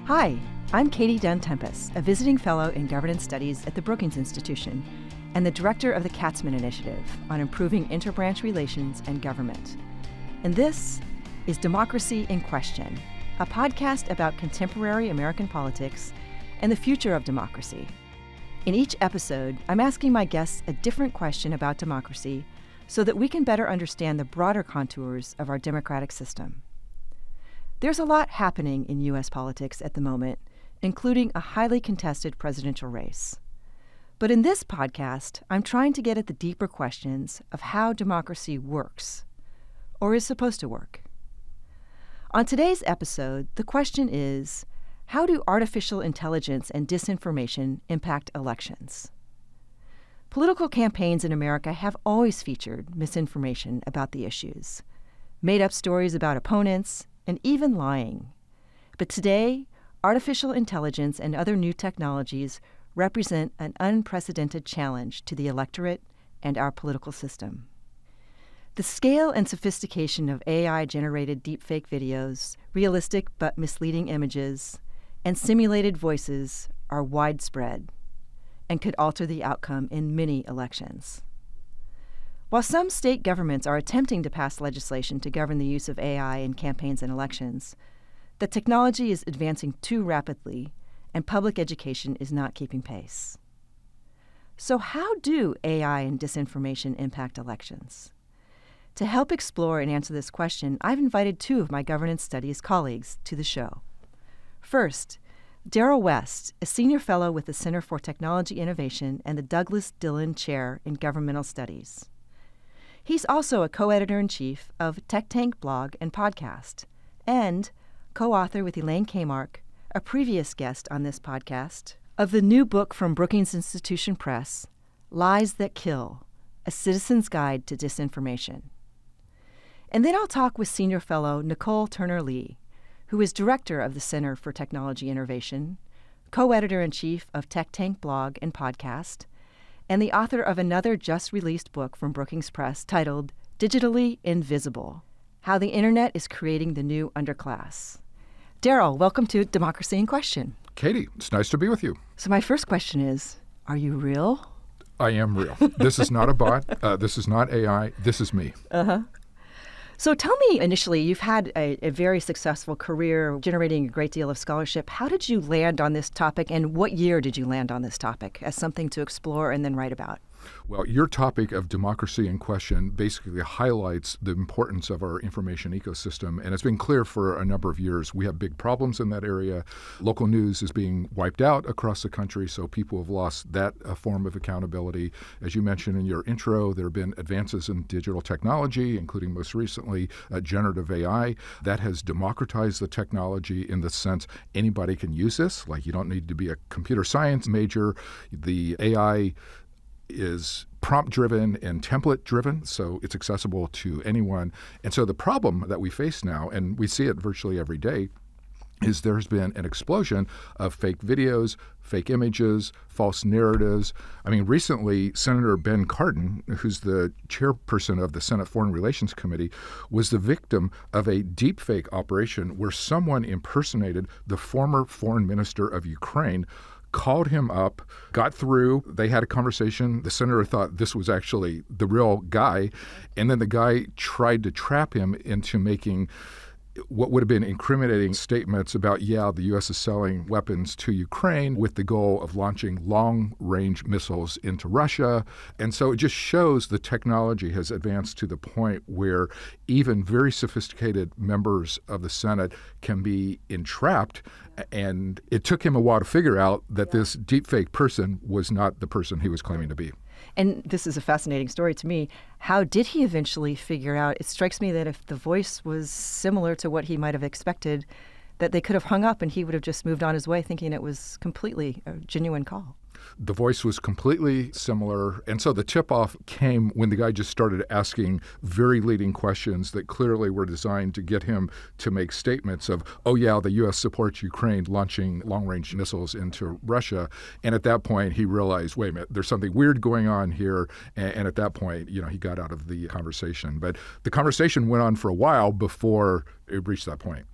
Hi, I'm Katie Dunn Tenpas, a visiting fellow in governance studies at the Brookings Institution and the director of the Katzman Initiative on improving interbranch relations and government. And this is Democracy in Question, a podcast about contemporary American politics and the future of democracy. In each episode, I'm asking my guests a different question about democracy so that we can better understand the broader contours of our democratic system. There's a lot happening in U.S. politics at the moment, including a highly contested presidential race. But in this podcast, I'm trying to get at the deeper questions of how democracy works, or is supposed to work. On today's episode, the question is, how do artificial intelligence and disinformation impact elections? Political campaigns in America have always featured misinformation about the issues, made-up stories about opponents, and even lying. But today, artificial intelligence and other new technologies represent an unprecedented challenge to the electorate and our political system. The scale and sophistication of AI-generated deepfake videos, realistic but misleading images, and simulated voices are widespread and could alter the outcome in many elections. While some state governments are attempting to pass legislation to govern the use of AI in campaigns and elections, the technology is advancing too rapidly, and public education is not keeping pace. So how do AI and disinformation impact elections? To help explore and answer this question, I've invited two of my governance studies colleagues to the show. First, Darrell West, a senior fellow with the Center for Technology Innovation and the Douglas Dillon Chair in Governmental Studies. He's also a co-editor-in-chief of Tech Tank blog and podcast, and co-author with Elaine Kamarck, a previous guest on this podcast, of the new book from Brookings Institution Press, Lies That Kill, A Citizen's Guide to Disinformation. And then I'll talk with senior fellow Nicol Turner-Lee, who is director of the Center for Technology Innovation, co-editor-in-chief of Tech Tank blog and podcast, and the author of another just-released book from Brookings Press titled Digitally Invisible: How the Internet is Creating the New Underclass. Darrell, welcome to Democracy in Question. Katie, it's nice to be with you. So my first question is, are you real? I am real. This is not a bot. This is not AI. This is me. Uh-huh. So tell me, initially, you've had a very successful career generating a great deal of scholarship. How did you land on this topic, and what year did you land on this topic as something to explore and then write about? Well, your topic of democracy in question basically highlights the importance of our information ecosystem, and it's been clear for a number of years. We have big problems in that area. Local news is being wiped out across the country, so people have lost that form of accountability. As you mentioned in your intro, there have been advances in digital technology, including most recently generative AI. That has democratized the technology in the sense anybody can use this. Like, you don't need to be a computer science major. The AI is prompt-driven and template-driven, so it's accessible to anyone. And so the problem that we face now, and we see it virtually every day, is there's been an explosion of fake videos, fake images, false narratives. I mean, recently, Senator Ben Cardin, who's the chairperson of the Senate Foreign Relations Committee, was the victim of a deepfake operation where someone impersonated the former foreign minister of Ukraine, called him up, got through, they had a conversation. The senator thought this was actually the real guy, and then the guy tried to trap him into making what would have been incriminating statements about, the U.S. is selling weapons to Ukraine with the goal of launching long-range missiles into Russia. And so it just shows the technology has advanced to the point where even very sophisticated members of the Senate can be entrapped. And it took him a while to figure out that this deepfake person was not the person he was claiming to be. And this is a fascinating story to me. How did he eventually figure out? It strikes me that if the voice was similar to what he might have expected, that they could have hung up and he would have just moved on his way thinking it was completely a genuine call. The voice was completely similar. And so the tip-off came when the guy just started asking very leading questions that clearly were designed to get him to make statements of, the U.S. supports Ukraine launching long-range missiles into Russia. And at that point, he realized, wait a minute, there's something weird going on here. And at that point, he got out of the conversation. But the conversation went on for a while before it reached that point.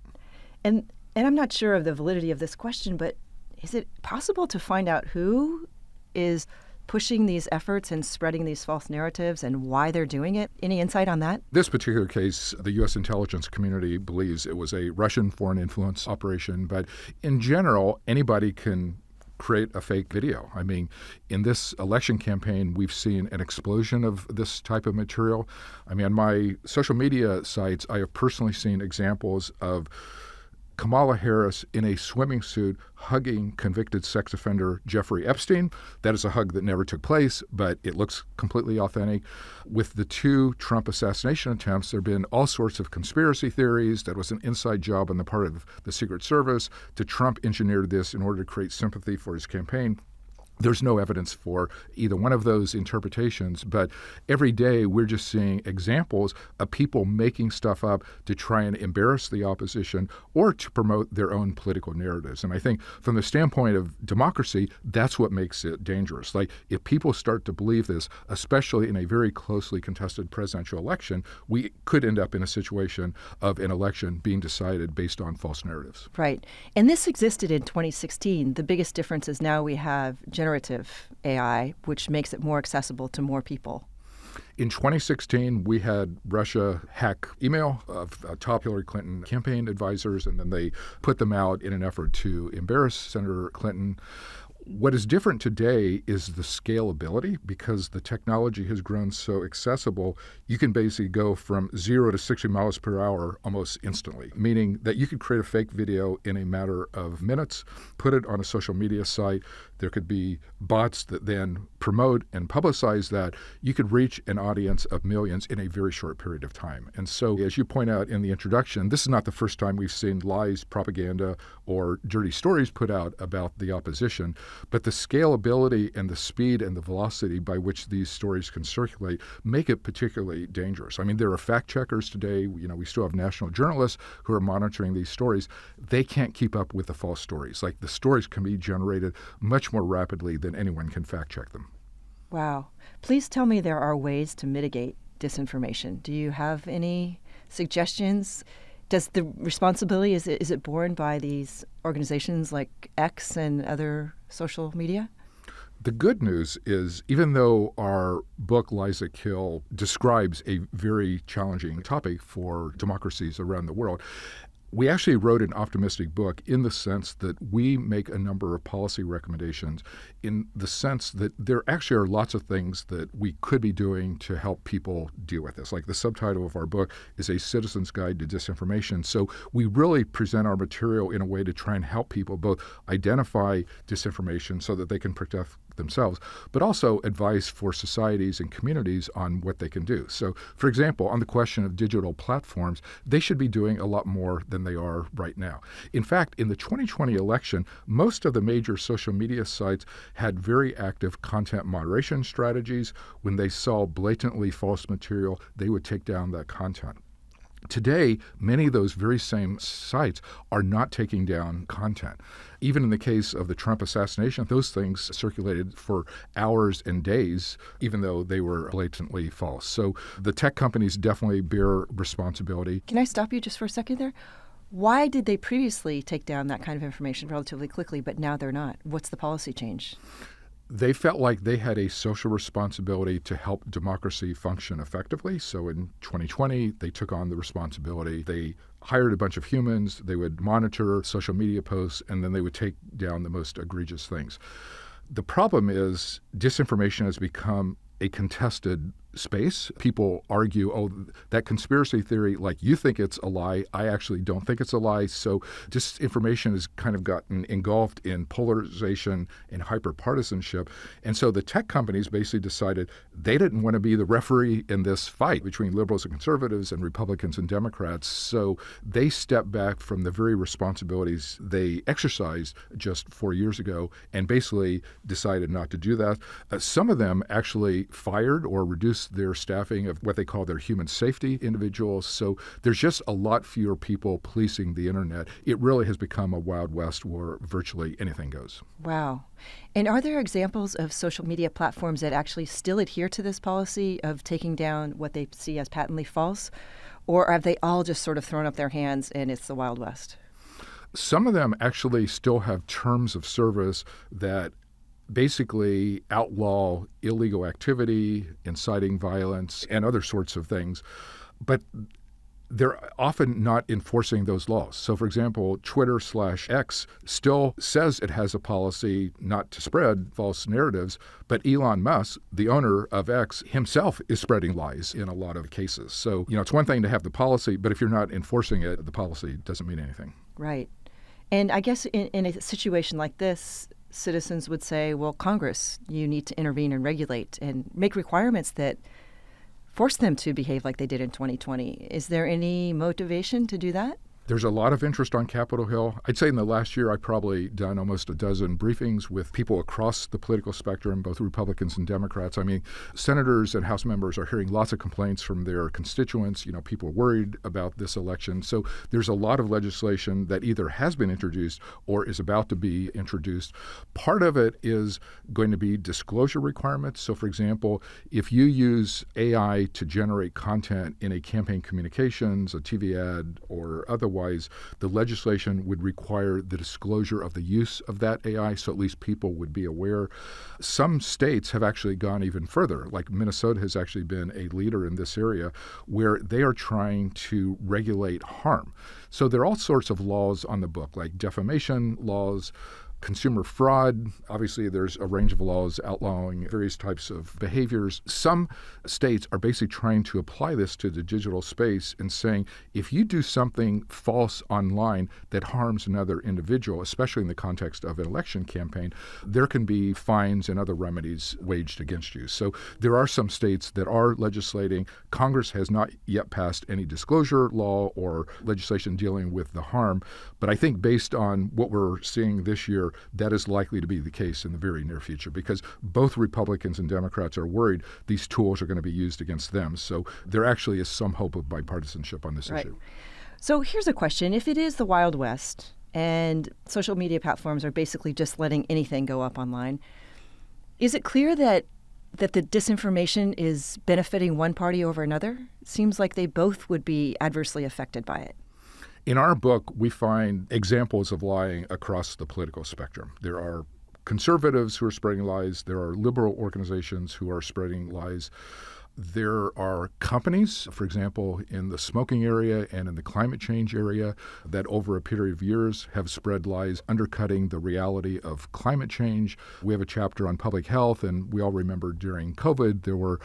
And And I'm not sure of the validity of this question, but is it possible to find out who is pushing these efforts and spreading these false narratives and why they're doing it? Any insight on that? This particular case, the U.S. intelligence community believes it was a Russian foreign influence operation. But in general, anybody can create a fake video. I mean, in this election campaign, we've seen an explosion of this type of material. I mean, on my social media sites, I have personally seen examples of Kamala Harris in a swimming suit hugging convicted sex offender Jeffrey Epstein. That is a hug that never took place, but it looks completely authentic. With the 2 Trump assassination attempts, there have been all sorts of conspiracy theories. That was an inside job on the part of the Secret Service. Trump engineered this in order to create sympathy for his campaign. There's no evidence for either one of those interpretations, but every day we're just seeing examples of people making stuff up to try and embarrass the opposition or to promote their own political narratives. And I think from the standpoint of democracy, that's what makes it dangerous. Like, if people start to believe this, especially in a very closely contested presidential election, we could end up in a situation of an election being decided based on false narratives. Right. And this existed in 2016. The biggest difference is now we have generative AI, which makes it more accessible to more people. In 2016, we had Russia hack email of top Hillary Clinton campaign advisors, and then they put them out in an effort to embarrass Senator Clinton. What is different today is the scalability, because the technology has grown so accessible. You can basically go from 0 to 60 miles per hour almost instantly, meaning that you could create a fake video in a matter of minutes, put it on a social media site. There could be bots that then promote and publicize that. You could reach an audience of millions in a very short period of time. And so, as you point out in the introduction, this is not the first time we've seen lies, propaganda, or dirty stories put out about the opposition. But the scalability and the speed and the velocity by which these stories can circulate make it particularly dangerous. I mean, there are fact checkers today. We still have national journalists who are monitoring these stories. They can't keep up with the false stories. Like, the stories can be generated much more rapidly than anyone can fact check them. Wow. Please tell me there are ways to mitigate disinformation. Do you have any suggestions? Does the responsibility, is it borne by these organizations like X and other social media? The good news is, even though our book, Lies That Kill, describes a very challenging topic for democracies around the world, we actually wrote an optimistic book in the sense that we make a number of policy recommendations, in the sense that there actually are lots of things that we could be doing to help people deal with this. Like, the subtitle of our book is A Citizen's Guide to Disinformation. So we really present our material in a way to try and help people both identify disinformation so that they can protect themselves, but also advice for societies and communities on what they can do. So, for example, on the question of digital platforms, they should be doing a lot more than they are right now. In fact, in the 2020 election, most of the major social media sites had very active content moderation strategies. When they saw blatantly false material, they would take down that content. Today, many of those very same sites are not taking down content. Even in the case of the Trump assassination, those things circulated for hours and days, even though they were blatantly false. So the tech companies definitely bear responsibility. Can I stop you just for a second there? Why did they previously take down that kind of information relatively quickly, but now they're not? What's the policy change? They felt like they had a social responsibility to help democracy function effectively. So in 2020, they took on the responsibility. They hired a bunch of humans. They would monitor social media posts, and then they would take down the most egregious things. The problem is disinformation has become a contested space. People argue, oh, that conspiracy theory, like, you think it's a lie. I actually don't think it's a lie. So disinformation has kind of gotten engulfed in polarization and hyperpartisanship. And so the tech companies basically decided they didn't want to be the referee in this fight between liberals and conservatives and Republicans and Democrats. So they stepped back from the very responsibilities they exercised just 4 years ago and basically decided not to do that. Some of them actually fired or reduced their staffing of what they call their human safety individuals. So there's just a lot fewer people policing the internet. It really has become a Wild West where virtually anything goes. Wow. And are there examples of social media platforms that actually still adhere to this policy of taking down what they see as patently false? Or have they all just sort of thrown up their hands and it's the Wild West? Some of them actually still have terms of service that basically outlaw illegal activity, inciting violence, and other sorts of things. But they're often not enforcing those laws. So, for example, Twitter/X still says it has a policy not to spread false narratives, but Elon Musk, the owner of X, himself is spreading lies in a lot of cases. So, it's one thing to have the policy, but if you're not enforcing it, the policy doesn't mean anything. Right. And I guess in a situation like this, citizens would say, well, Congress, you need to intervene and regulate and make requirements that force them to behave like they did in 2020. Is there any motivation to do that? There's a lot of interest on Capitol Hill. I'd say in the last year, I've probably done almost a dozen briefings with people across the political spectrum, both Republicans and Democrats. I mean, senators and House members are hearing lots of complaints from their constituents. People are worried about this election. So there's a lot of legislation that either has been introduced or is about to be introduced. Part of it is going to be disclosure requirements. So, for example, if you use AI to generate content in a campaign communications, a TV ad, or otherwise, the legislation would require the disclosure of the use of that AI, so at least people would be aware. Some states have actually gone even further, like Minnesota has actually been a leader in this area, where they are trying to regulate harm. So there are all sorts of laws on the book, like defamation laws, consumer fraud. Obviously, there's a range of laws outlawing various types of behaviors. Some states are basically trying to apply this to the digital space and saying, if you do something false online that harms another individual, especially in the context of an election campaign, there can be fines and other remedies waged against you. So there are some states that are legislating. Congress has not yet passed any disclosure law or legislation dealing with the harm. But I think based on what we're seeing this year, that is likely to be the case in the very near future because both Republicans and Democrats are worried these tools are going to be used against them. So there actually is some hope of bipartisanship on this issue. So here's a question. If it is the Wild West and social media platforms are basically just letting anything go up online, is it clear that the disinformation is benefiting one party over another? It seems like they both would be adversely affected by it. In our book, we find examples of lying across the political spectrum. There are conservatives who are spreading lies. There are liberal organizations who are spreading lies. There are companies, for example, in the smoking area and in the climate change area that over a period of years have spread lies undercutting the reality of climate change. We have a chapter on public health, and we all remember during COVID there were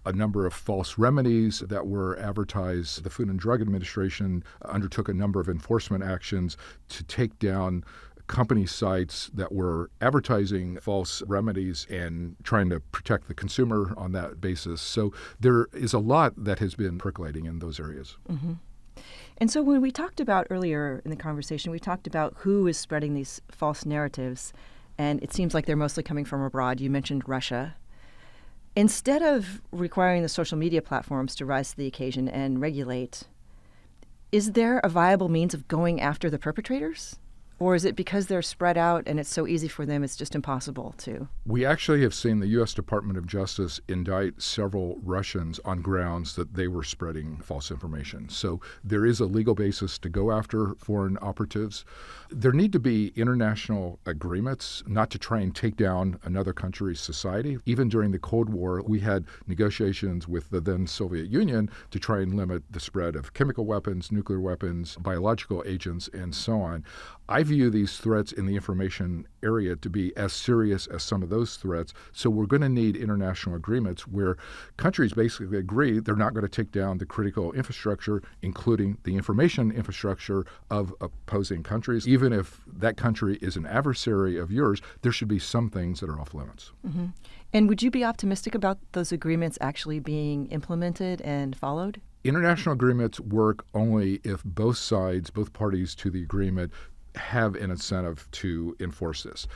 a number of false remedies that were advertised. The Food and Drug Administration undertook a number of enforcement actions to take down company sites that were advertising false remedies and trying to protect the consumer on that basis. So there is a lot that has been percolating in those areas. Mm-hmm. And so when we talked about earlier in the conversation, we talked about who is spreading these false narratives, and it seems like they're mostly coming from abroad. You mentioned Russia. Instead of requiring the social media platforms to rise to the occasion and regulate, is there a viable means of going after the perpetrators? Or is it because they're spread out and it's so easy for them, it's just impossible to? We actually have seen the U.S. Department of Justice indict several Russians on grounds that they were spreading false information. So there is a legal basis to go after foreign operatives. There need to be international agreements not to try and take down another country's society. Even during the Cold War, we had negotiations with the then Soviet Union to try and limit the spread of chemical weapons, nuclear weapons, biological agents, and so on. I view these threats in the information area to be as serious as some of those threats. So we're going to need international agreements where countries basically agree they're not going to take down the critical infrastructure, including the information infrastructure of opposing countries. Even if that country is an adversary of yours, there should be some things that are off limits. Mm-hmm. And would you be optimistic about those agreements actually being implemented and followed? International agreements work only if both sides, both parties to the agreement, have an incentive to enforce this.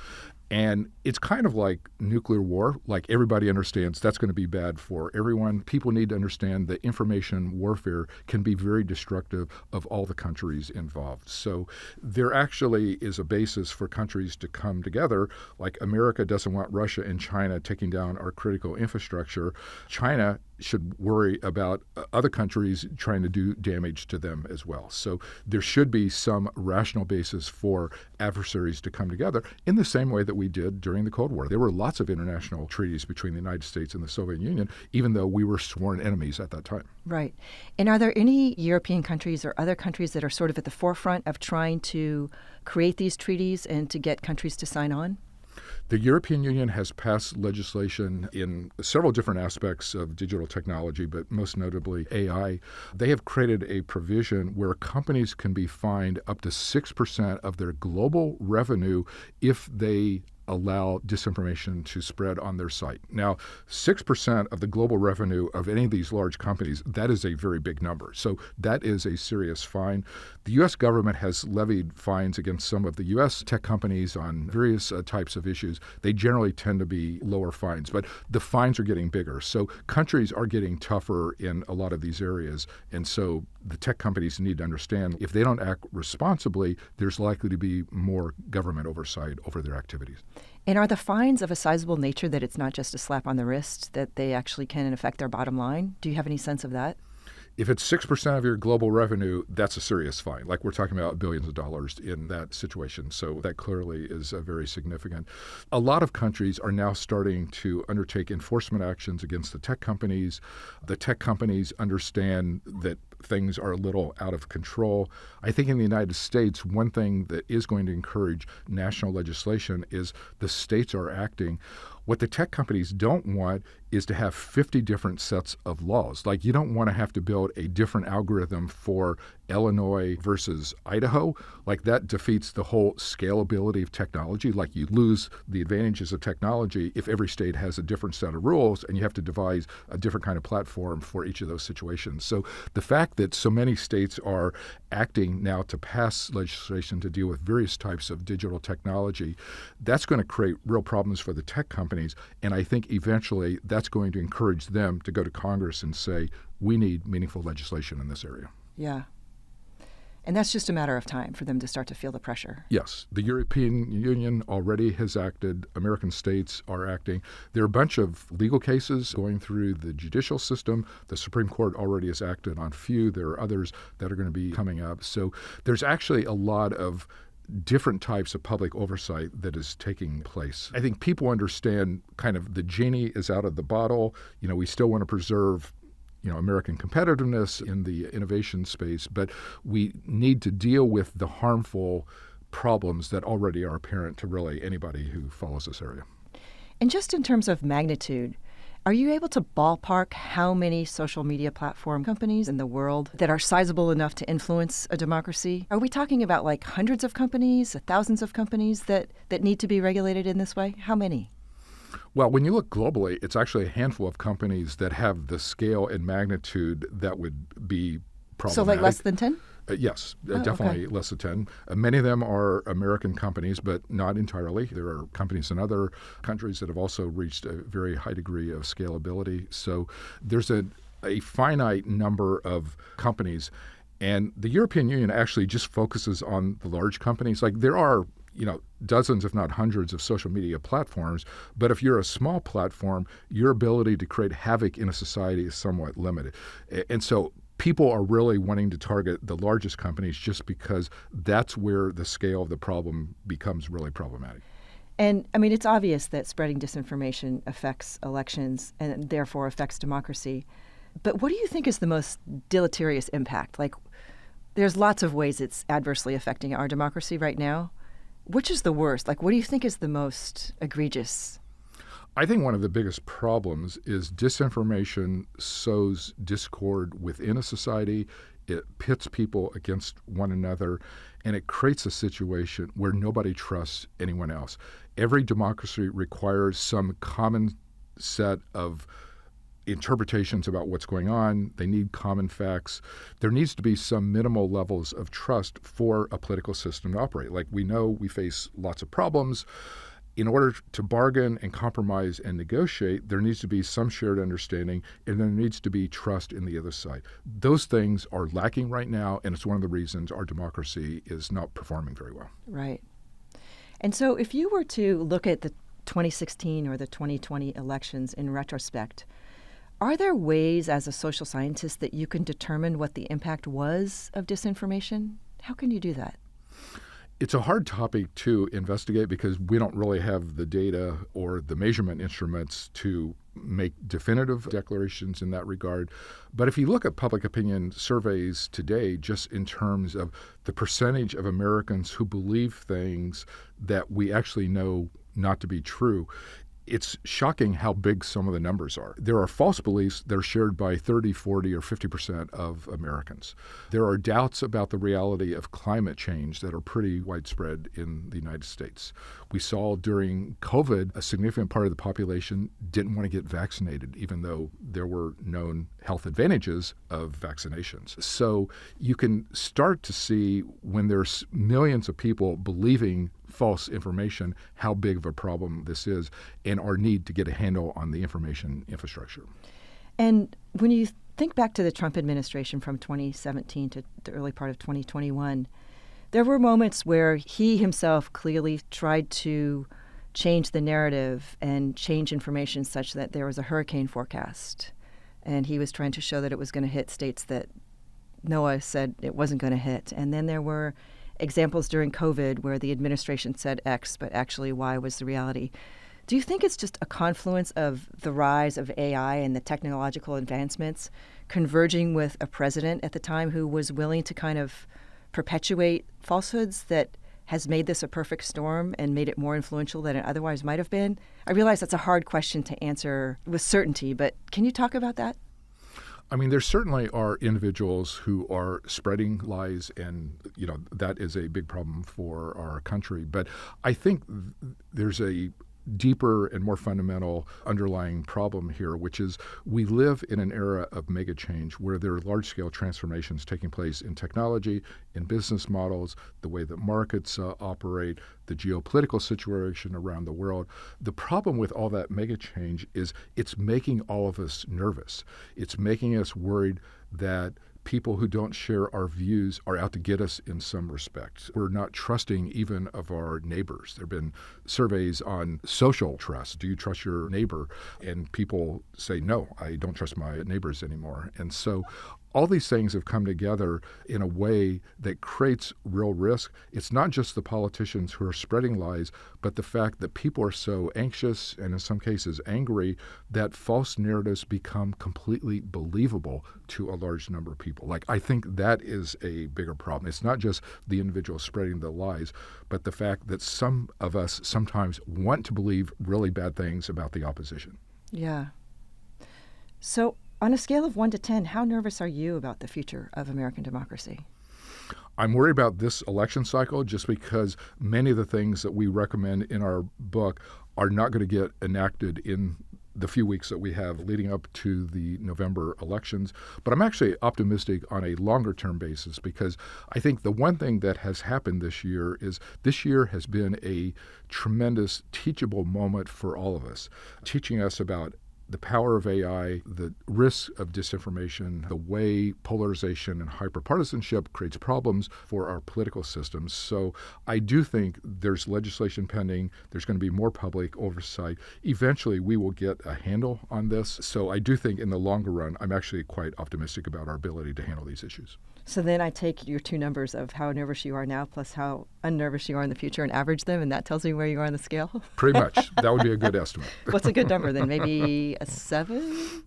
And it's kind of like nuclear war. Like everybody understands that's going to be bad for everyone. People need to understand that information warfare can be very destructive of all the countries involved. So there actually is a basis for countries to come together. Like America doesn't want Russia and China taking down our critical infrastructure. China should worry about other countries trying to do damage to them as well. So there should be some rational basis for adversaries to come together in the same way that we did during the Cold War. There were lots of international treaties between the United States and the Soviet Union, even though we were sworn enemies at that time. Right. And are there any European countries or other countries that are sort of at the forefront of trying to create these treaties and to get countries to sign on? The European Union has passed legislation in several different aspects of digital technology, but most notably AI. They have created a provision where companies can be fined up to 6% of their global revenue if they allow disinformation to spread on their site. Now, 6% of the global revenue of any of these large companies, that is a very big number. So that is a serious fine. The U.S. government has levied fines against some of the U.S. tech companies on various types of issues. They generally tend to be lower fines, but the fines are getting bigger. So countries are getting tougher in a lot of these areas. And so the tech companies need to understand if they don't act responsibly, there's likely to be more government oversight over their activities. And are the fines of a sizable nature that it's not just a slap on the wrist, that they actually can affect their bottom line? Do you have any sense of that? If it's 6% of your global revenue, that's a serious fine. Like we're talking about billions of dollars in that situation. So that clearly is very significant. A lot of countries are now starting to undertake enforcement actions against the tech companies. The tech companies understand that things are a little out of control. I think in the United States, one thing that is going to encourage national legislation is the states are acting. What the tech companies don't want is to have 50 different sets of laws. Like you don't want to have to build a different algorithm for Illinois versus Idaho. Like that defeats the whole scalability of technology. Like you lose the advantages of technology if every state has a different set of rules and you have to devise a different kind of platform for each of those situations. So the fact that so many states are acting now to pass legislation to deal with various types of digital technology, that's going to create real problems for the tech companies. And I think eventually that's going to encourage them to go to Congress and say, we need meaningful legislation in this area. Yeah. And that's just a matter of time for them to start to feel the pressure. Yes. The European Union already has acted. American states are acting. There are a bunch of legal cases going through the judicial system. The Supreme Court already has acted on a few. There are others that are going to be coming up. So there's actually a lot of different types of public oversight that is taking place. I think people understand kind of the genie is out of the bottle. We still want to preserve American competitiveness in the innovation space, but we need to deal with the harmful problems that already are apparent to really anybody who follows this area. And just in terms of magnitude, are you able to ballpark how many social media platform companies in the world that are sizable enough to influence a democracy? Are we talking about like hundreds of companies, thousands of companies that need to be regulated in this way? How many? Well, when you look globally, it's actually a handful of companies that have the scale and magnitude that would be problematic. So like less than 10? Yes, definitely okay. Less than 10. Many of them are American companies, but not entirely. There are companies in other countries that have also reached a very high degree of scalability. So there's a finite number of companies. And the European Union actually just focuses on the large companies. Like there are dozens, if not hundreds, of social media platforms. But if you're a small platform, your ability to create havoc in a society is somewhat limited. And so people are really wanting to target the largest companies just because that's where the scale of the problem becomes really problematic. And I mean, it's obvious that spreading disinformation affects elections and therefore affects democracy. But what do you think is the most deleterious impact? Like, there's lots of ways it's adversely affecting our democracy right now. Which is the worst? Like, what do you think is the most egregious? I think one of the biggest problems is disinformation sows discord within a society. It pits people against one another, and it creates a situation where nobody trusts anyone else. Every democracy requires some common set of interpretations about what's going on. They need common facts. There needs to be some minimal levels of trust for a political system to operate. Like we know we face lots of problems. In order to bargain and compromise and negotiate, there needs to be some shared understanding, and there needs to be trust in the other side. Those things are lacking right now, and it's one of the reasons our democracy is not performing very well. Right. And so if you were to look at the 2016 or the 2020 elections in retrospect, Are there ways as a social scientist that you can determine what the impact was of disinformation? How can you do that? It's a hard topic to investigate because we don't really have the data or the measurement instruments to make definitive declarations in that regard. But if you look at public opinion surveys today, just in terms of the percentage of Americans who believe things that we actually know not to be true, it's shocking how big some of the numbers are. There are false beliefs that are shared by 30, 40, or 50% of Americans. There are doubts about the reality of climate change that are pretty widespread in the United States. We saw during COVID, a significant part of the population didn't want to get vaccinated, even though there were known health advantages of vaccinations. So you can start to see when there's millions of people believing false information, how big of a problem this is, and our need to get a handle on the information infrastructure. And when you think back to the Trump administration from 2017 to the early part of 2021, there were moments where he himself clearly tried to change the narrative and change information such that there was a hurricane forecast. And he was trying to show that it was going to hit states that NOAA said it wasn't going to hit. And then there were examples during COVID where the administration said X, but actually Y was the reality. Do you think it's just a confluence of the rise of AI and the technological advancements converging with a president at the time who was willing to kind of perpetuate falsehoods that has made this a perfect storm and made it more influential than it otherwise might have been? I realize that's a hard question to answer with certainty, but can you talk about that? I mean, there certainly are individuals who are spreading lies, and that is a big problem for our country. But I think there's a deeper and more fundamental underlying problem here, which is we live in an era of mega change where there are large-scale transformations taking place in technology, in business models, the way that markets operate, the geopolitical situation around the world. The problem with all that mega change is it's making all of us nervous. It's making us worried that people who don't share our views are out to get us in some respect. We're not trusting even of our neighbors. There have been surveys on social trust. Do you trust your neighbor? And people say, no, I don't trust my neighbors anymore. And so all these things have come together in a way that creates real risk. It's not just the politicians who are spreading lies, but the fact that people are so anxious and in some cases angry that false narratives become completely believable to a large number of people. Like, I think that is a bigger problem. It's not just the individual spreading the lies, but the fact that some of us sometimes want to believe really bad things about the opposition. Yeah. So on a scale of 1 to 10, how nervous are you about the future of American democracy? I'm worried about this election cycle just because many of the things that we recommend in our book are not going to get enacted in the few weeks that we have leading up to the November elections. But I'm actually optimistic on a longer-term basis because I think the one thing that has happened this year is this year has been a tremendous teachable moment for all of us, teaching us about the power of AI, the risks of disinformation, the way polarization and hyperpartisanship creates problems for our political systems. So I do think there's legislation pending. There's going to be more public oversight. Eventually, we will get a handle on this. So I do think in the longer run, I'm actually quite optimistic about our ability to handle these issues. So then I take your two numbers of how nervous you are now plus how unnervous you are in the future and average them, and that tells me where you are on the scale? Pretty much. That would be a good estimate. What's a good number then? Maybe a 7?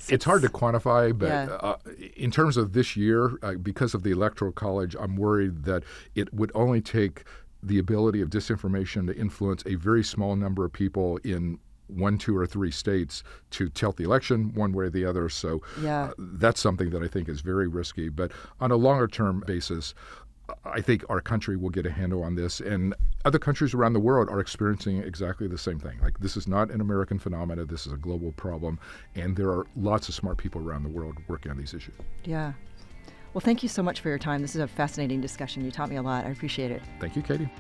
It's hard to quantify, but Yeah. In terms of this year, because of the Electoral College, I'm worried that it would only take the ability of disinformation to influence a very small number of people in 1, 2, or 3 states to tilt the election one way or the other. So that's something that I think is very risky. But on a longer-term basis, I think our country will get a handle on this, and other countries around the world are experiencing exactly the same thing. Like, this is not an American phenomenon. This is a global problem, and there are lots of smart people around the world working on these issues. Yeah. Well, thank you so much for your time. This is a fascinating discussion. You taught me a lot. I appreciate it. Thank you, Katie.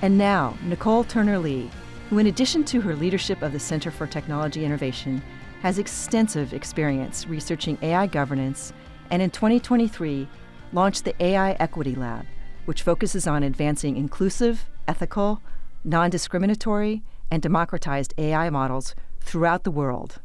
And now, Nicol Turner-Lee, who, in addition to her leadership of the Center for Technology Innovation, has extensive experience researching AI governance, and in 2023 launched the AI Equity Lab, which focuses on advancing inclusive, ethical, non-discriminatory, and democratized AI models throughout the world.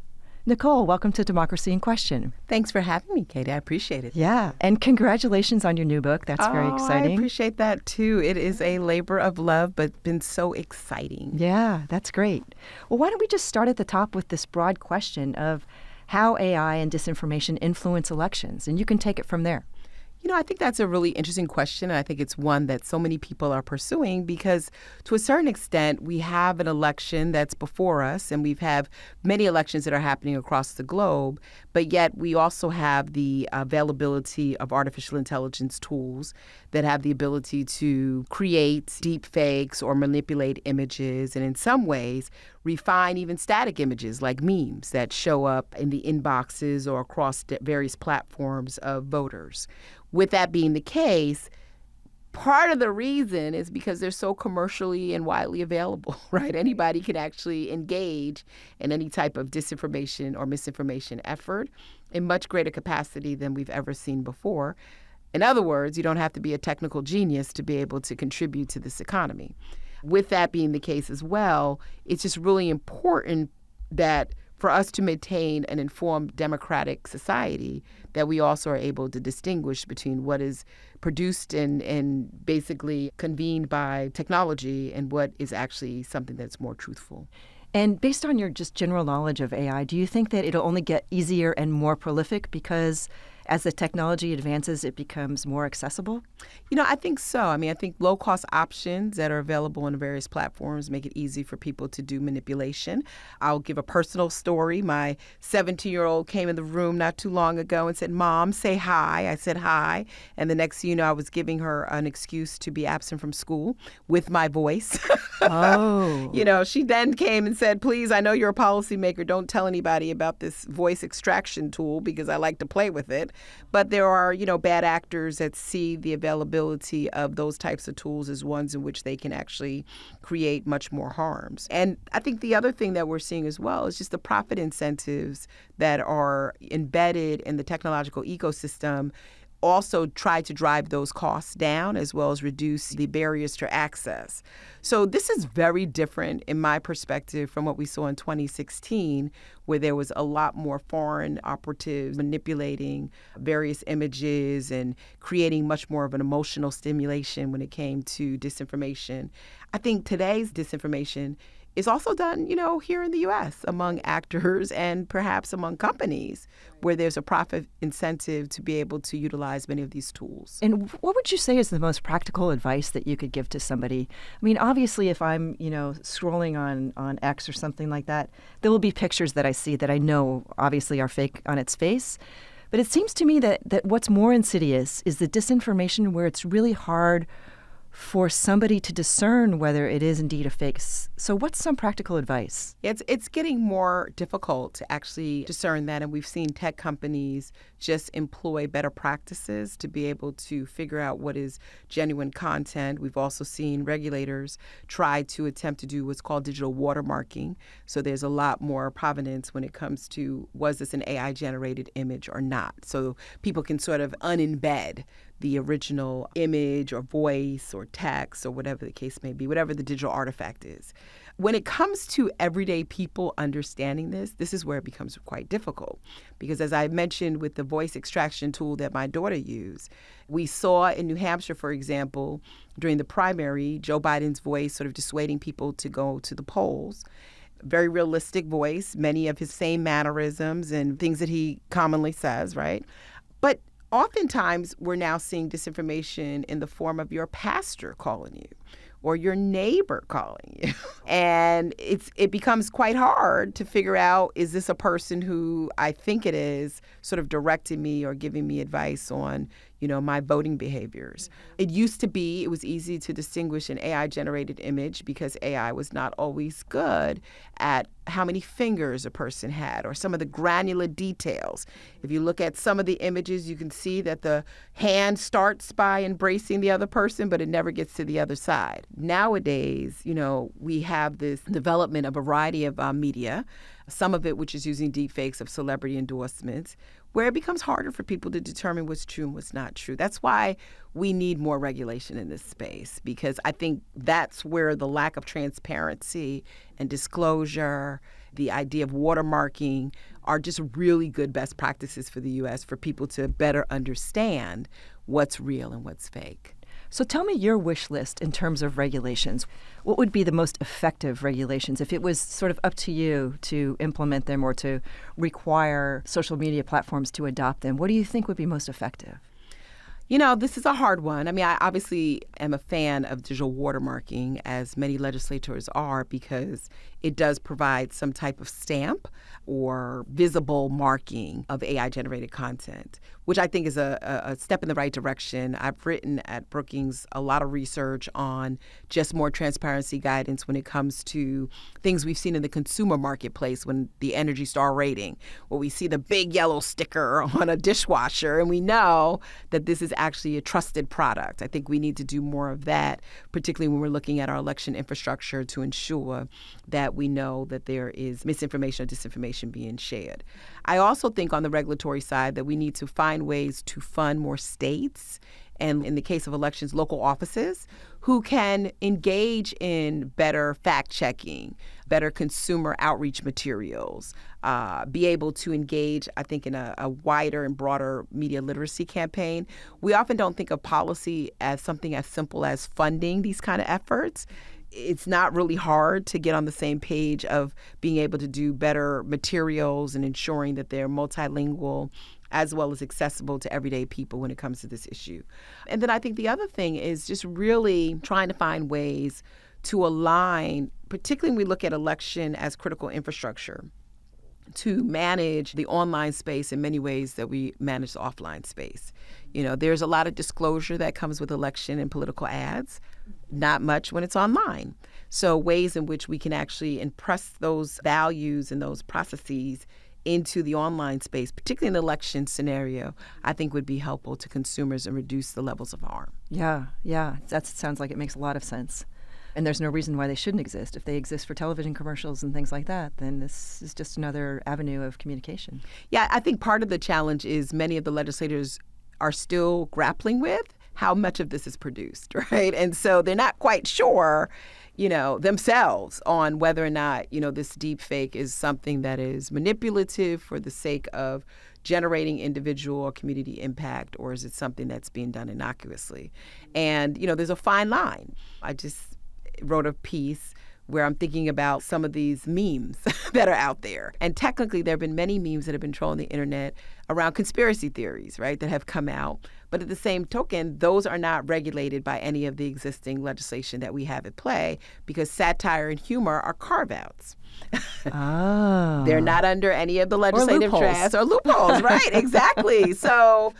Nicol, welcome to Democracy in Question. Thanks for having me, Katie. I appreciate it. Yeah, and congratulations on your new book. That's very exciting. I appreciate that, too. It is a labor of love, but been so exciting. Yeah, that's great. Well, why don't we just start at the top with this broad question of how AI and disinformation influence elections, and you can take it from there. I think that's a really interesting question. And I think it's one that so many people are pursuing because to a certain extent, we have an election that's before us and we've had many elections that are happening across the globe. But yet we also have the availability of artificial intelligence tools that have the ability to create deep fakes or manipulate images and in some ways refine even static images like memes that show up in the inboxes or across various platforms of voters. With that being the case, part of the reason is because they're so commercially and widely available, right? Anybody can actually engage in any type of disinformation or misinformation effort in much greater capacity than we've ever seen before. In other words, you don't have to be a technical genius to be able to contribute to this economy. With that being the case as well, it's just really important that for us to maintain an informed democratic society, that we also are able to distinguish between what is produced and basically convened by technology and what is actually something that's more truthful. And based on your just general knowledge of AI, do you think that it'll only get easier and more prolific because as the technology advances, it becomes more accessible? I think so. I think low-cost options that are available on various platforms make it easy for people to do manipulation. I'll give a personal story. My 17-year-old came in the room not too long ago and said, "Mom, say hi." I said hi. And the next thing you know, I was giving her an excuse to be absent from school with my voice. Oh. She then came and said, "Please, I know you're a policymaker. Don't tell anybody about this voice extraction tool because I like to play with it." But there are, bad actors that see the availability of those types of tools as ones in which they can actually create much more harms. And I think the other thing that we're seeing as well is just the profit incentives that are embedded in the technological ecosystem also try to drive those costs down as well as reduce the barriers to access. So this is very different in my perspective from what we saw in 2016, where there was a lot more foreign operatives manipulating various images and creating much more of an emotional stimulation when it came to disinformation. I think today's disinformation is also done, here in the U.S. among actors and perhaps among companies where there's a profit incentive to be able to utilize many of these tools. And what would you say is the most practical advice that you could give to somebody? Obviously, if I'm, scrolling on X or something like that, there will be pictures that I see that I know obviously are fake on its face. But it seems to me that what's more insidious is the disinformation where it's really hard for somebody to discern whether it is indeed a fake. So what's some practical advice? It's getting more difficult to actually discern that, and we've seen tech companies just employ better practices to be able to figure out what is genuine content. We've also seen regulators try to attempt to do what's called digital watermarking. So there's a lot more provenance when it comes to, was this an AI-generated image or not? So people can sort of unembed the original image or voice or text or whatever the case may be, whatever the digital artifact is. When it comes to everyday people understanding this is where it becomes quite difficult. Because as I mentioned with the voice extraction tool that my daughter used, we saw in New Hampshire, for example, during the primary, Joe Biden's voice sort of dissuading people to go to the polls. Very realistic voice, many of his same mannerisms and things that he commonly says, right? But oftentimes, we're now seeing disinformation in the form of your pastor calling you or your neighbor calling you. And it becomes quite hard to figure out, is this a person who I think it is sort of directing me or giving me advice on, my voting behaviors. It used to be, it was easy to distinguish an AI-generated image because AI was not always good at how many fingers a person had or some of the granular details. If you look at some of the images, you can see that the hand starts by embracing the other person, but it never gets to the other side. Nowadays, we have this development of a variety of media, some of it which is using deepfakes of celebrity endorsements, where it becomes harder for people to determine what's true and what's not true. That's why we need more regulation in this space, because I think that's where the lack of transparency and disclosure, the idea of watermarking are just really good best practices for the U.S. for people to better understand what's real and what's fake. So tell me your wish list in terms of regulations. What would be the most effective regulations if it was sort of up to you to implement them or to require social media platforms to adopt them? What do you think would be most effective? This is a hard one. I mean, I obviously am a fan of digital watermarking, as many legislators are, because it does provide some type of stamp or visible marking of AI-generated content, which I think is a step in the right direction. I've written at Brookings a lot of research on just more transparency guidance when it comes to things we've seen in the consumer marketplace, when the Energy Star rating, where we see the big yellow sticker on a dishwasher, and we know that this is actually a trusted product. I think we need to do more of that, particularly when we're looking at our election infrastructure, to ensure that we know that there is misinformation or disinformation being shared. I also think on the regulatory side that we need to find ways to fund more states, and in the case of elections, local offices, who can engage in better fact-checking, better consumer outreach materials, be able to engage, I think, in a wider and broader media literacy campaign. We often don't think of policy as something as simple as funding these kind of efforts. It's not really hard to get on the same page of being able to do better materials and ensuring that they're multilingual as well as accessible to everyday people when it comes to this issue. And then I think the other thing is just really trying to find ways to align, particularly when we look at election as critical infrastructure, to manage the online space in many ways that we manage the offline space. There's a lot of disclosure that comes with election and political ads, not much when it's online. So ways in which we can actually impress those values and those processes into the online space, particularly in the election scenario, I think would be helpful to consumers and reduce the levels of harm. Yeah. That sounds like it makes a lot of sense. And there's no reason why they shouldn't exist. If they exist for television commercials and things like that, then this is just another avenue of communication. Yeah, I think part of the challenge is many of the legislators are still grappling with how much of this is produced, right? And so they're not quite sure, themselves on whether or not, this deep fake is something that is manipulative for the sake of generating individual or community impact, or is it something that's being done innocuously? And, there's a fine line. I just wrote a piece where I'm thinking about some of these memes that are out there. And technically, there have been many memes that have been trolling the internet around conspiracy theories, right, that have come out. But at the same token, those are not regulated by any of the existing legislation that we have at play, because satire and humor are carve-outs. Oh. They're not under any of the legislative drafts or loopholes, right? Exactly. So,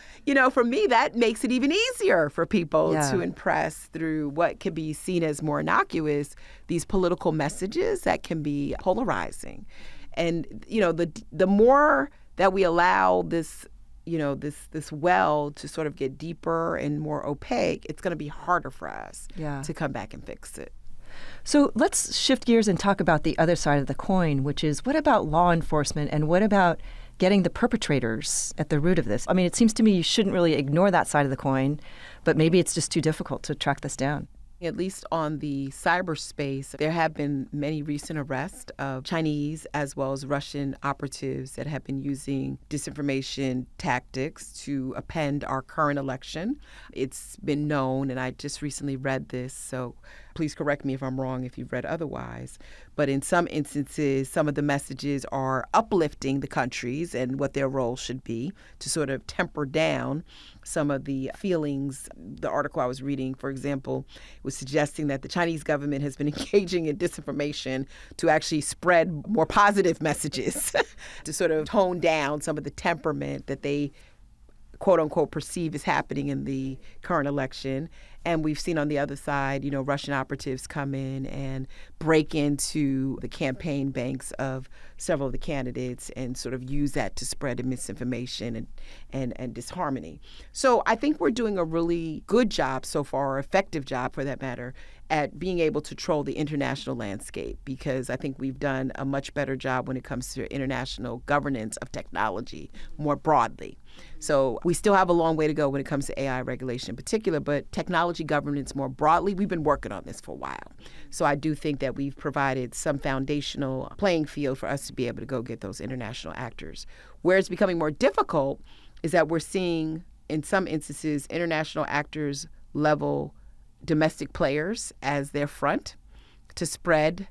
for me, that makes it even easier for people to impress through what can be seen as more innocuous, these political messages that can be polarizing. And, the more that we allow this, this well to sort of get deeper and more opaque, it's going to be harder for us to come back and fix it. So let's shift gears and talk about the other side of the coin, which is, what about law enforcement and what about getting the perpetrators at the root of this? I mean, it seems to me you shouldn't really ignore that side of the coin, but maybe it's just too difficult to track this down. At least on the cyberspace, there have been many recent arrests of Chinese as well as Russian operatives that have been using disinformation tactics to append our current election. It's been known, and I just recently read this, so please correct me if I'm wrong if you've read otherwise. But in some instances, some of the messages are uplifting the countries and what their role should be to sort of temper down some of the feelings. The article I was reading, for example, was suggesting that the Chinese government has been engaging in disinformation to actually spread more positive messages to sort of tone down some of the temperament that they quote unquote perceive is happening in the current election. And we've seen on the other side, Russian operatives come in and break into the campaign banks of several of the candidates and sort of use that to spread misinformation and disharmony. So I think we're doing a really good job so far, or effective job for that matter, at being able to troll the international landscape, because I think we've done a much better job when it comes to international governance of technology more broadly. So we still have a long way to go when it comes to AI regulation in particular, but technology governance more broadly, we've been working on this for a while. So I do think that we've provided some foundational playing field for us to be able to go get those international actors. Where it's becoming more difficult is that we're seeing, in some instances, international actors level domestic players as their front to spread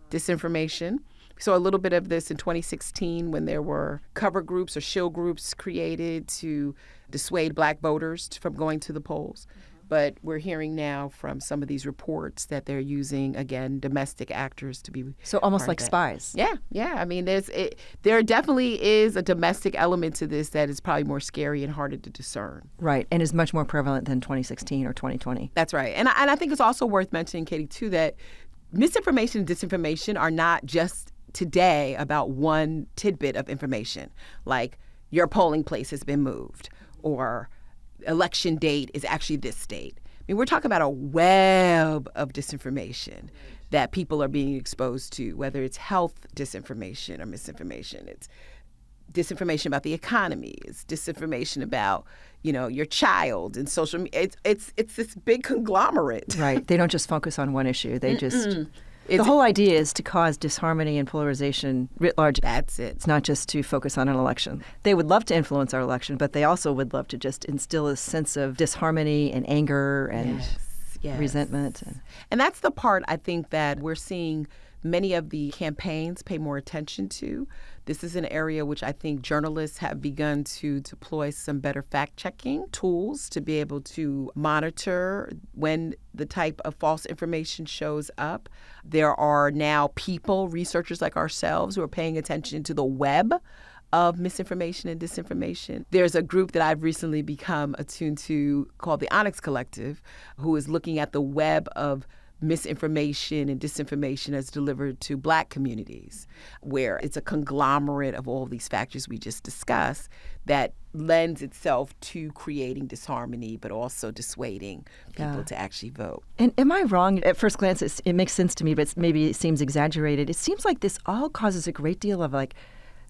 disinformation. We saw a little bit of this in 2016 when there were cover groups or shill groups created to dissuade Black voters from going to the polls. But we're hearing now from some of these reports that they're using, again, domestic actors to be so almost like that. Spies. Yeah. I mean, there definitely is a domestic element to this that is probably more scary and harder to discern. Right, and is much more prevalent than 2016 or 2020. That's right. And I think it's also worth mentioning, Katie, too, that misinformation and disinformation are not just today about one tidbit of information, like your polling place has been moved or election date is actually this date. I mean, we're talking about a web of disinformation that people are being exposed to, whether it's health disinformation or misinformation. It's disinformation about the economy. It's disinformation about, your child and social media. It's this big conglomerate. Right. They don't just focus on one issue. They just... The whole idea is to cause disharmony and polarization writ large. That's it. It's not just to focus on an election. They would love to influence our election, but they also would love to just instill a sense of disharmony and anger and resentment. And that's the part I think that we're seeing many of the campaigns pay more attention to. This is an area which I think journalists have begun to deploy some better fact-checking tools to be able to monitor when the type of false information shows up. There are now people, researchers like ourselves, who are paying attention to the web of misinformation and disinformation. There's a group that I've recently become attuned to called the Onyx Collective, who is looking at the web of misinformation and disinformation as delivered to Black communities, where it's a conglomerate of all these factors we just discussed that lends itself to creating disharmony, but also dissuading people to actually vote. And am I wrong? At first glance, it makes sense to me, but maybe it seems exaggerated. It seems like this all causes a great deal of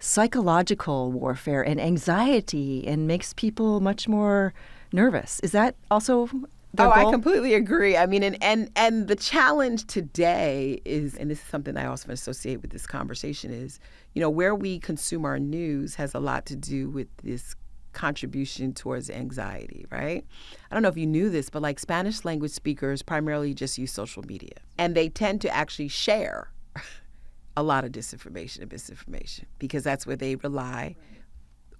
psychological warfare and anxiety and makes people much more nervous. Is that also... I completely agree. I mean, and the challenge today is, and this is something I also associate with this conversation, is, where we consume our news has a lot to do with this contribution towards anxiety, right? I don't know if you knew this, but Spanish language speakers primarily just use social media, and they tend to actually share a lot of disinformation and misinformation because that's where they rely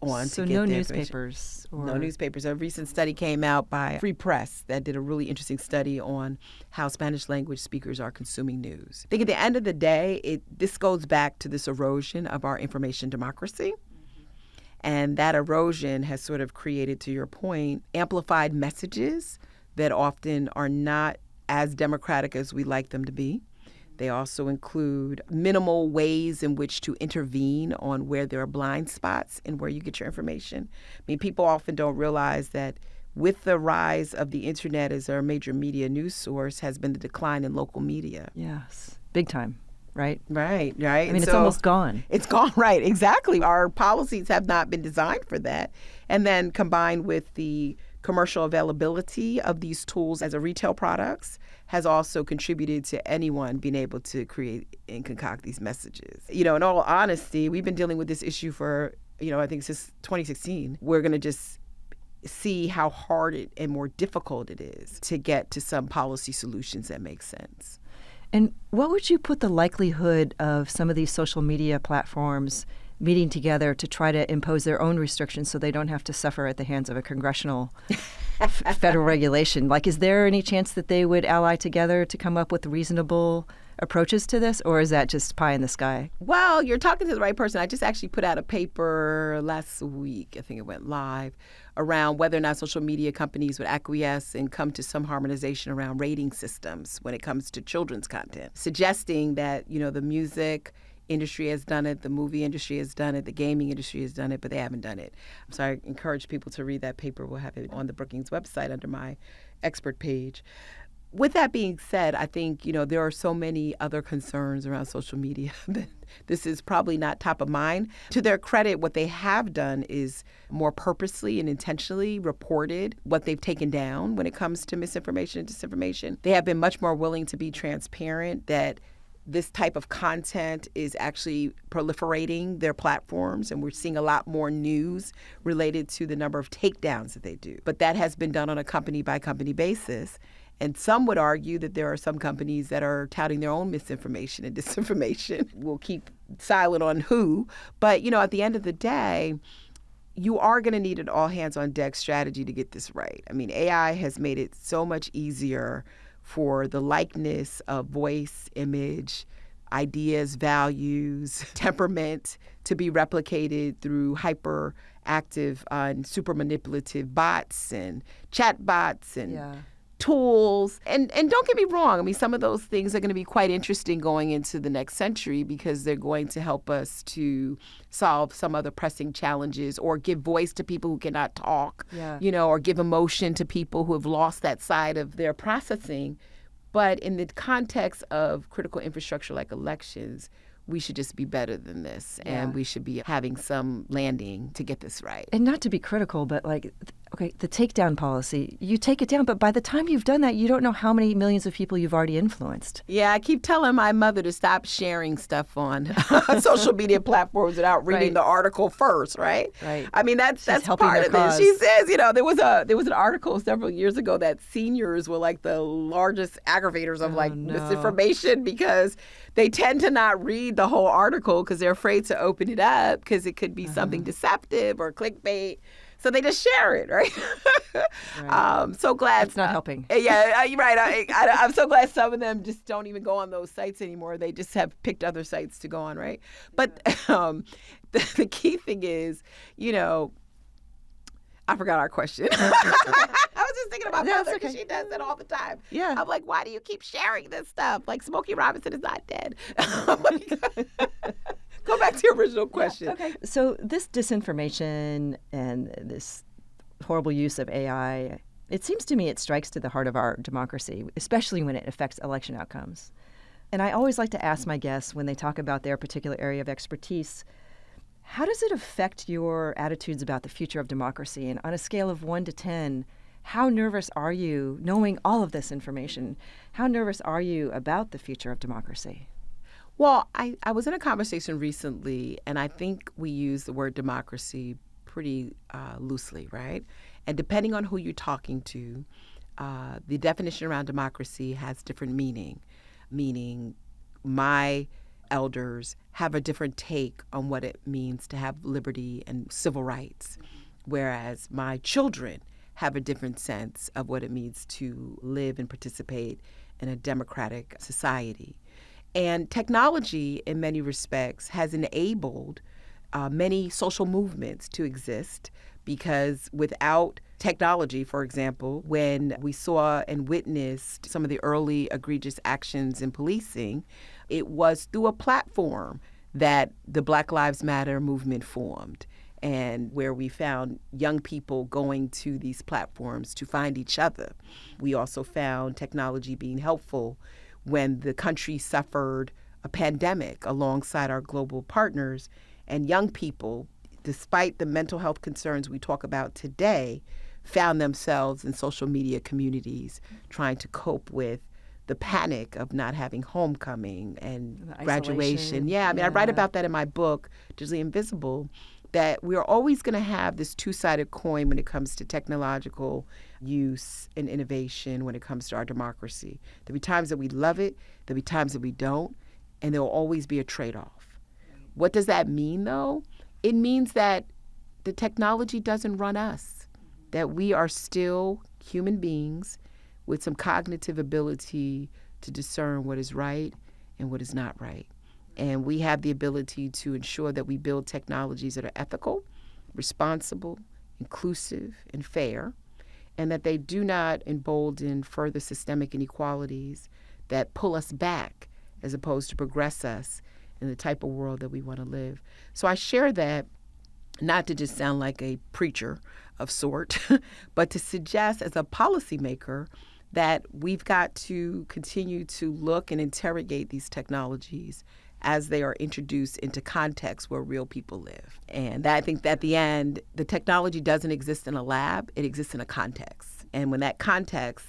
on so to get no the newspapers No newspapers. A recent study came out by Free Press that did a really interesting study on how Spanish language speakers are consuming news. I think at the end of the day, this goes back to this erosion of our information democracy. And that erosion has sort of created, to your point, amplified messages that often are not as democratic as we like them to be. They also include minimal ways in which to intervene on where there are blind spots and where you get your information. I mean, people often don't realize that with the rise of the internet as our major media news source has been the decline in local media. Yes, big time, right? Right. I mean, it's almost gone. It's gone, right, exactly. Our policies have not been designed for that. And then combined with the commercial availability of these tools as a retail products has also contributed to anyone being able to create and concoct these messages. In all honesty, we've been dealing with this issue for, I think since 2016. We're going to just see how hard and more difficult it is to get to some policy solutions that make sense. And what would you put the likelihood of some of these social media platforms meeting together to try to impose their own restrictions so they don't have to suffer at the hands of a congressional federal regulation? Is there any chance that they would ally together to come up with a approaches to this, or is that just pie in the sky? Well, you're talking to the right person. I just actually put out a paper last week, I think it went live, around whether or not social media companies would acquiesce and come to some harmonization around rating systems when it comes to children's content, suggesting that, the music industry has done it, the movie industry has done it, the gaming industry has done it, but they haven't done it. So I encourage people to read that paper. We'll have it on the Brookings website under my expert page. With that being said, I think, there are so many other concerns around social media that this is probably not top of mind. To their credit, what they have done is more purposely and intentionally reported what they've taken down when it comes to misinformation and disinformation. They have been much more willing to be transparent that this type of content is actually proliferating their platforms, and we're seeing a lot more news related to the number of takedowns that they do. But that has been done on a company-by-company basis. And some would argue that there are some companies that are touting their own misinformation and disinformation. We'll keep silent on who. But, at the end of the day, you are going to need an all-hands-on-deck strategy to get this right. I mean, AI has made it so much easier for the likeness of voice, image, ideas, values, temperament to be replicated through hyperactive and super manipulative bots and chat bots and tools. And don't get me wrong. I mean, some of those things are going to be quite interesting going into the next century because they're going to help us to solve some other pressing challenges or give voice to people who cannot talk, or give emotion to people who have lost that side of their processing. But in the context of critical infrastructure like elections, we should just be better than this, and we should be having some landing to get this right. And not to be critical, but the takedown policy, you take it down, but by the time you've done that, you don't know how many millions of people you've already influenced. Yeah, I keep telling my mother to stop sharing stuff on social media platforms without reading the article first, right? Right. I mean, that's part of it. She says, there was an article several years ago that seniors were like the largest aggravators of misinformation because they tend to not read the whole article because they're afraid to open it up because it could be something deceptive or clickbait. So they just share it, right? So glad. It's not helping. Yeah, you're right. I'm so glad some of them just don't even go on those sites anymore. They just have picked other sites to go on, right? But the key thing is, I forgot our question. I was just thinking about Mother because she does that all the time. Yeah. I'm like, why do you keep sharing this stuff? Like Smokey Robinson is not dead. Go back to your original question. Yeah, okay. So this disinformation and this horrible use of AI, it seems to me it strikes to the heart of our democracy, especially when it affects election outcomes. And I always like to ask my guests when they talk about their particular area of expertise, how does it affect your attitudes about the future of democracy? And on a scale of 1 to 10, how nervous are you, knowing all of this information, how nervous are you about the future of democracy? Well, I was in a conversation recently, and I think we use the word democracy pretty loosely, right? And depending on who you're talking to, the definition around democracy has different meaning my elders have a different take on what it means to have liberty and civil rights, whereas my children have a different sense of what it means to live and participate in a democratic society. And technology, in many respects, has enabled many social movements to exist because without technology, for example, when we saw and witnessed some of the early egregious actions in policing, it was through a platform that the Black Lives Matter movement formed, and where we found young people going to these platforms to find each other. We also found technology being helpful when the country suffered a pandemic alongside our global partners, and young people, despite the mental health concerns we talk about today, found themselves in social media communities trying to cope with the panic of not having homecoming and graduation. I write about that in my book, Digitally Invisible, that we're always going to have this two-sided coin when it comes to technological use and innovation when it comes to our democracy. There'll be times that we love it, there'll be times that we don't, and there will always be a trade-off. What does that mean, though? It means that the technology doesn't run us, that we are still human beings with some cognitive ability to discern what is right and what is not right. And we have the ability to ensure that we build technologies that are ethical, responsible, inclusive, and fair, and that they do not embolden further systemic inequalities that pull us back as opposed to progress us in the type of world that we want to live. So I share that not to just sound like a preacher of sort, but to suggest as a policymaker that we've got to continue to look and interrogate these technologies as they are introduced into contexts where real people live. And I think that at the end, the technology doesn't exist in a lab, it exists in a context. And when that context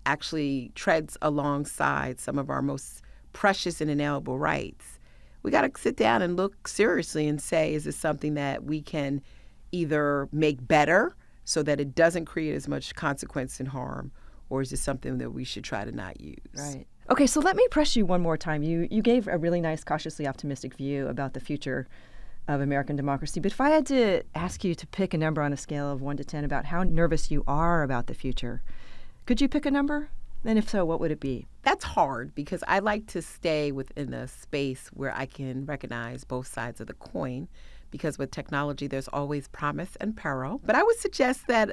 actually treads alongside some of our most precious and inalienable rights, we got to sit down and look seriously and say, is this something that we can either make better so that it doesn't create as much consequence and harm, or is it something that we should try to not use? Right. Okay, so let me press you one more time. You gave a really nice, cautiously optimistic view about the future of American democracy. But if I had to ask you to pick a number on a scale of 1 to 10 about how nervous you are about the future, could you pick a number? And if so, what would it be? That's hard because I like to stay within a space where I can recognize both sides of the coin, because with technology, there's always promise and peril. But I would suggest that,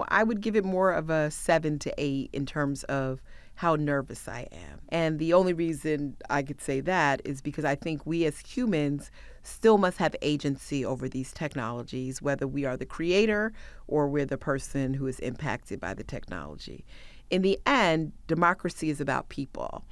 I would give it more of a 7 to 8 in terms of how nervous I am. And the only reason I could say that is because I think we as humans still must have agency over these technologies, whether we are the creator or we're the person who is impacted by the technology. In the end, democracy is about people.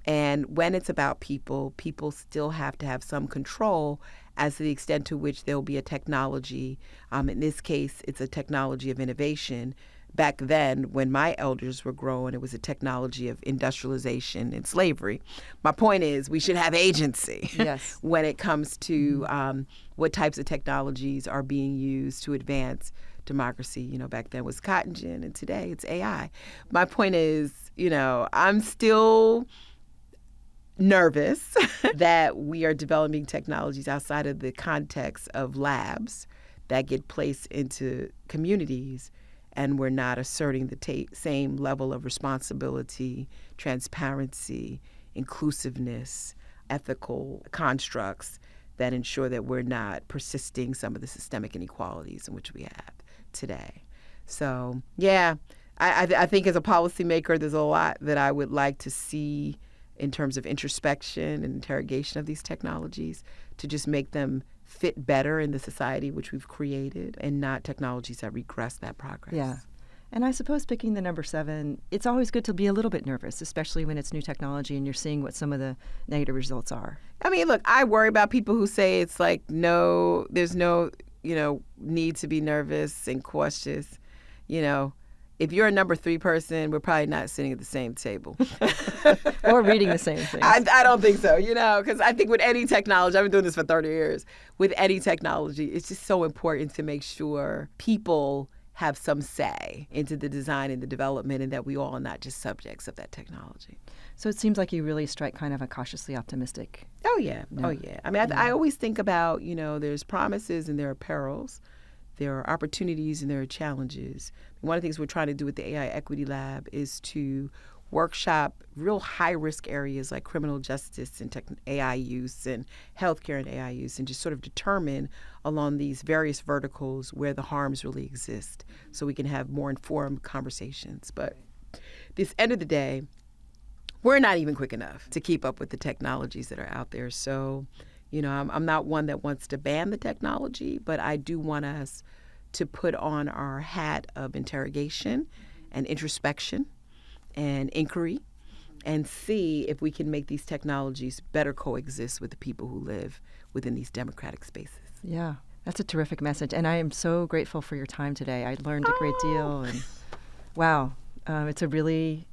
And when it's about people, people still have to have some control as to the extent to which there will be a technology. In this case, it's a technology of innovation. Back then, when my elders were growing, it was a technology of industrialization and slavery. My point is we should have agency when it comes to what types of technologies are being used to advance democracy. Back then was cotton gin, and today it's AI. My point is, I'm still nervous that we are developing technologies outside of the context of labs that get placed into communities, and we're not asserting the same level of responsibility, transparency, inclusiveness, ethical constructs that ensure that we're not persisting some of the systemic inequalities in which we have today. So, I think as a policymaker, there's a lot that I would like to see in terms of introspection and interrogation of these technologies to just make them fit better in the society which we've created, and not technologies that regress that progress. Yeah. And I suppose picking the number 7, it's always good to be a little bit nervous, especially when it's new technology and you're seeing what some of the negative results are. I mean, look, I worry about people who say it's like, no, there's no, need to be nervous and cautious. If you're a number 3 person, we're probably not sitting at the same table. Or reading the same things. I don't think so, because I think with any technology, I've been doing this for 30 years, with any technology, it's just so important to make sure people have some say into the design and the development, and that we all are not just subjects of that technology. So it seems like you really strike kind of a cautiously optimistic. Oh, yeah. I mean, I always think about, there's promises and there are perils. There are opportunities and there are challenges. One of the things we're trying to do with the AI Equity Lab is to workshop real high-risk areas like criminal justice and AI use and healthcare and AI use, and just sort of determine along these various verticals where the harms really exist so we can have more informed conversations. But at the end of the day, we're not even quick enough to keep up with the technologies that are out there. So, I'm not one that wants to ban the technology, but I do want us to put on our hat of interrogation and introspection and inquiry and see if we can make these technologies better coexist with the people who live within these democratic spaces. Yeah, that's a terrific message. And I am so grateful for your time today. I learned a great deal. And wow,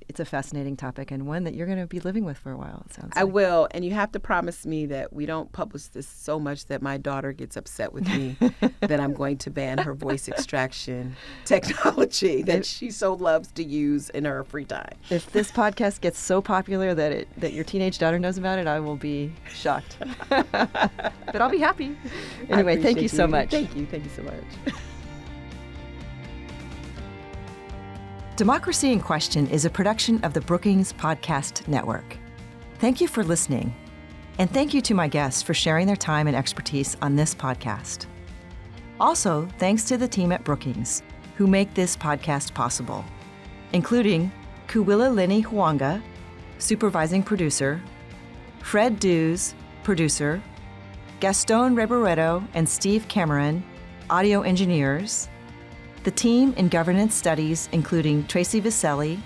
it's a fascinating topic, and one that you're going to be living with for a while, it sounds like. I will, and you have to promise me that we don't publish this so much that my daughter gets upset with me that I'm going to ban her voice extraction technology that she so loves to use in her free time. If this podcast gets so popular that your teenage daughter knows about it, I will be shocked. But I'll be happy. Anyway, thank you so much. Thank you so much. Democracy in Question is a production of the Brookings Podcast Network. Thank you for listening. And thank you to my guests for sharing their time and expertise on this podcast. Also, thanks to the team at Brookings, who make this podcast possible, including Kuwila Lini Huanga, supervising producer, Fred Dews, producer, Gaston Reboredo and Steve Cameron, audio engineers, the team in governance studies, including Tracy Viselli,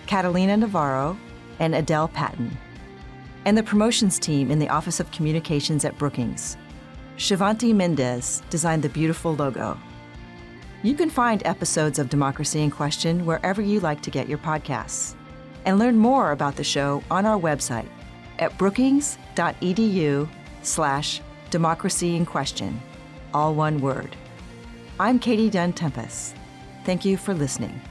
Catalina Navarro, and Adele Patton, and the promotions team in the Office of Communications at Brookings. Shivanti Mendez designed the beautiful logo. You can find episodes of Democracy in Question wherever you like to get your podcasts, and learn more about the show on our website at brookings.edu/democracyinquestion, all one word. I'm Katie Dunn Tenpas. Thank you for listening.